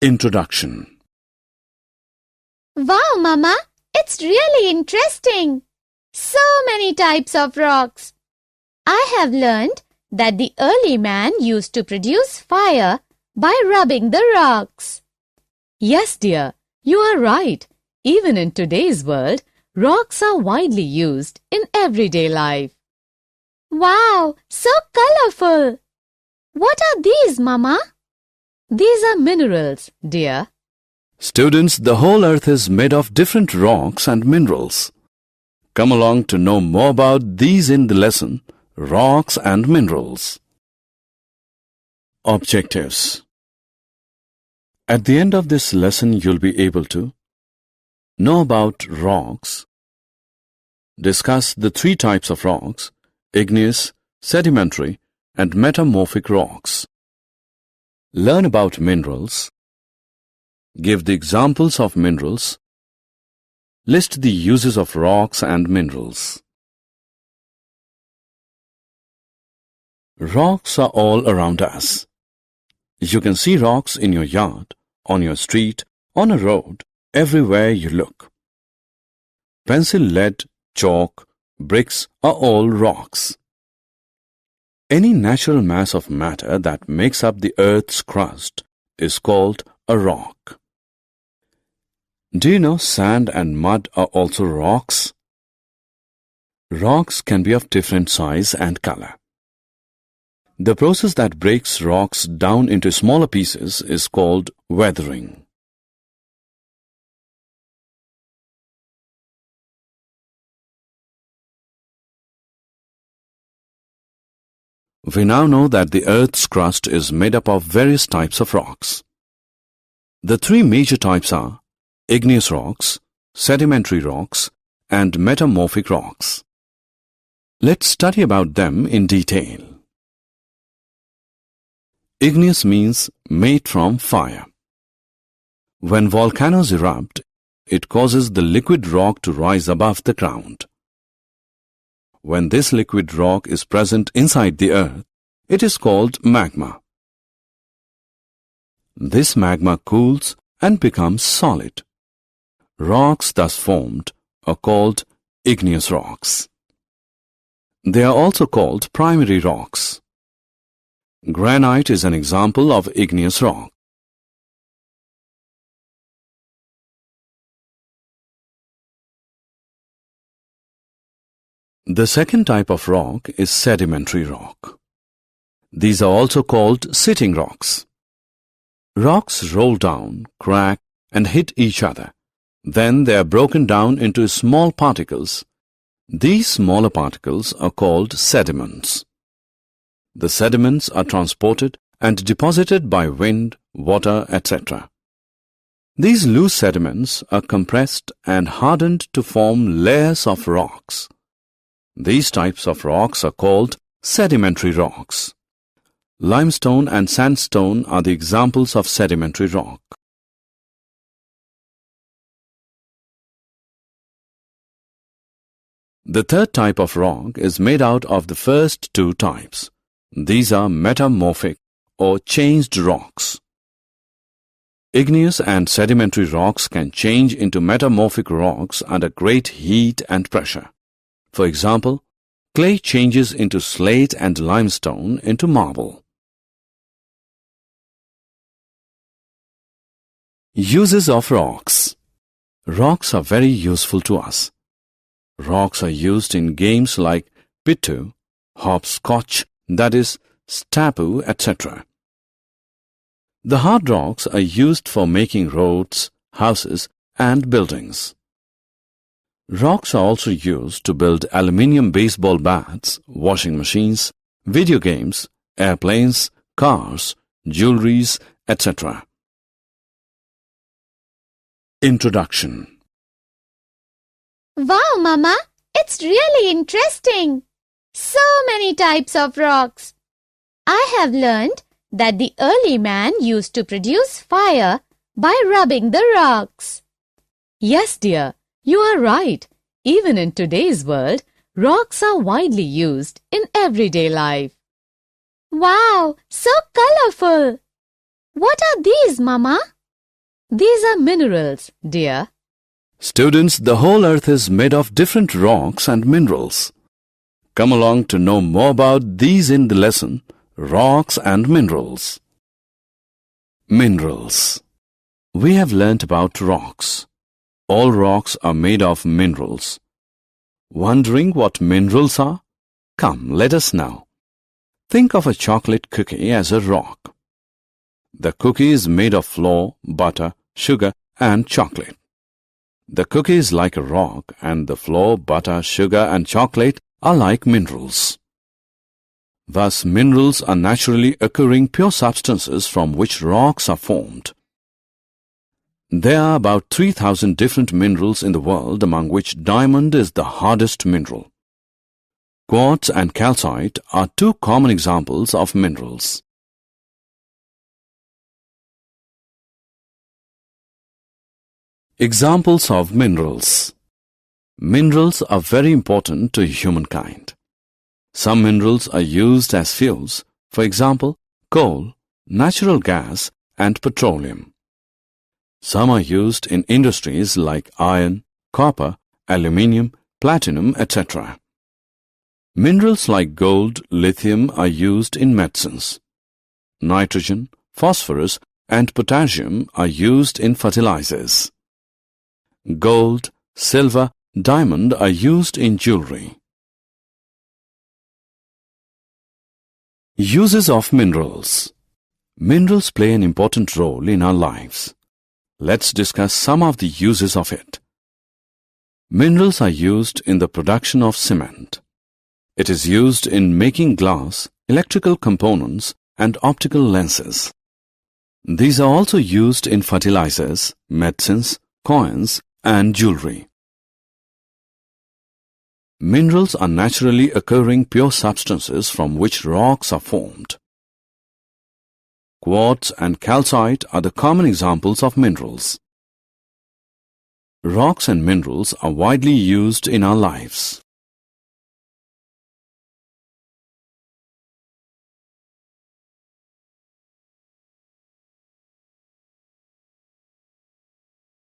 Introduction. Wow, Mama! It's really interesting. So many types of rocks. I have learned that the early man used to produce fire by rubbing the rocks. Yes, dear, you are right. Even in today's world, rocks are widely used in everyday life. Wow, so colorful! What are these, Mama? These are minerals, dear. Students, the whole earth is made of different rocks and minerals. Come along to know more about these in the lesson, Rocks and Minerals. Objectives. At the end of this lesson, you'll be able to know about rocks, discuss the three types of rocks, igneous, sedimentary, and metamorphic rocks. Learn about minerals. Give the examples of minerals. List the uses of rocks and minerals. Rocks are all around us. You can see rocks in your yard, on your street, on a road, everywhere you look. Pencil, lead, chalk, bricks are all rocks. Any natural mass of matter that makes up the Earth's crust is called a rock. Do you know sand and mud are also rocks? Rocks can be of different size and color. The process that breaks rocks down into smaller pieces is called weathering. We now know that the Earth's crust is made up of various types of rocks. The three major types are igneous rocks, sedimentary rocks, and metamorphic rocks. Let's study about them in detail. Igneous means made from fire. When volcanoes erupt, it causes the liquid rock to rise above the ground. When this liquid rock is present inside the earth, it is called magma. This magma cools and becomes solid. Rocks thus formed are called igneous rocks. They are also called primary rocks. Granite is an example of igneous rock. The second type of rock is sedimentary rock. These are also called sitting rocks. Rocks roll down, crack, and hit each other. Then they are broken down into small particles. These smaller particles are called sediments. The sediments are transported and deposited by wind, water, etc. These loose sediments are compressed and hardened to form layers of rocks. These types of rocks are called sedimentary rocks. Limestone and sandstone are the examples of sedimentary rock. The third type of rock is made out of the first two types. These are metamorphic or changed rocks. Igneous and sedimentary rocks can change into metamorphic rocks under great heat and pressure. For example, clay changes into slate and limestone into marble. Uses of rocks. Rocks are very useful to us. Rocks are used in games like pittu, hopscotch, that is, stapu, etc. The hard rocks are used for making roads, houses, and buildings. Rocks are also used to build aluminium baseball bats, washing machines, video games, airplanes, cars, jewelries, etc. Introduction. Wow, Mama! It's really interesting. So many types of rocks. I have learned that the early man used to produce fire by rubbing the rocks. Yes, dear, you are right. Even in today's world, rocks are widely used in everyday life. Wow, so colorful! What are these, Mama? These are minerals, dear. Students, the whole earth is made of different rocks and minerals. Come along to know more about these in the lesson, Rocks and Minerals. Minerals. We have learnt about rocks. All rocks are made of minerals. Wondering what minerals are? Come, let us know. Think of a chocolate cookie as a rock. The cookie is made of flour, butter, sugar, and chocolate. The cookie is like a rock, and the flour, butter, sugar, and chocolate are like minerals. Thus, minerals are naturally occurring pure substances from which rocks are formed. There are about 3,000 different minerals in the world, among which diamond is the hardest mineral. Quartz and calcite are two common examples of minerals. Examples of minerals. Minerals are very important to humankind. Some minerals are used as fuels, for example, coal, natural gas, and petroleum. Some are used in industries like iron, copper, aluminium, platinum, etc. Minerals like gold, lithium are used in medicines. Nitrogen, phosphorus, and potassium are used in fertilizers. Gold, silver, diamond are used in jewelry. Uses of minerals. Minerals play an important role in our lives. Let's discuss some of the uses of it. Minerals are used in the production of cement. It is used in making glass, electrical components, and optical lenses. These are also used in fertilizers, medicines, coins, and jewelry. Minerals are naturally occurring pure substances from which rocks are formed. Quartz and calcite are the common examples of minerals. Rocks and minerals are widely used in our lives.